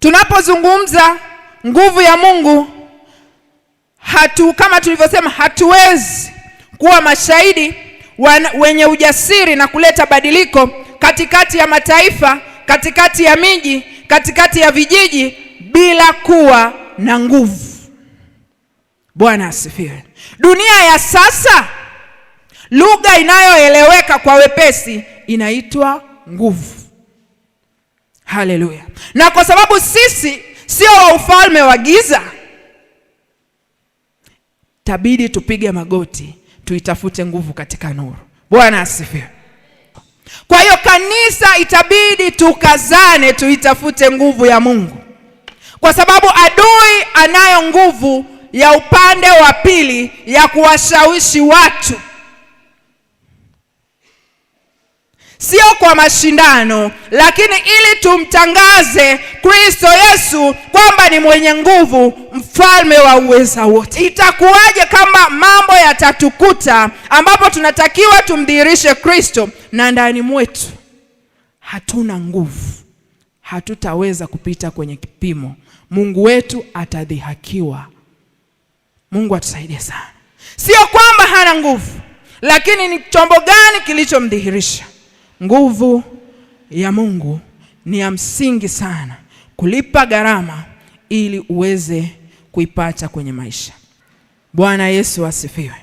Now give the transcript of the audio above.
Tunapozungumza nguvu ya Mungu, kama tulivyosema, hatuwezi kuwa mashahidi wenye ujasiri na kuleta badiliko katikati ya mataifa, katikati ya miji, katikati ya vijiji bila kuwa na nguvu. Bwana asifiwe. Dunia ya sasa, lugha inayoeleweka kwa wepesi inaitwa nguvu. Haleluya. Na kwa sababu sisi sio wa ufalme wa giza, tabidi tupige magoti, tuitafute nguvu katika nuru. Bwana asifiwe. Kwa hiyo kanisa itabidi tukazane, tuitafute nguvu ya Mungu, kwa sababu adui anayo nguvu ya upande wa pili ya kuwashawishi watu, sio kwa mashindano, lakini ili tumtangaze Kristo Yesu kwamba ni mwenye nguvu, mfalme wa uweza wote. Itakuwaje kama mambo yatatukuta ambapo tunatakiwa tumdhihirishe Kristo na ndani mwetu hatuna nguvu? Hatutaweza kupita kwenye kipimo. Mungu wetu atadhihakiwa. Mungu atusaidie sana. Sio kwamba hana nguvu, lakini ni chombo gani kilichomdhihirisha? Nguvu ya Mungu ni ya msingi sana kulipa gharama ili uweze kuipata kwenye maisha. Bwana Yesu asifiwe.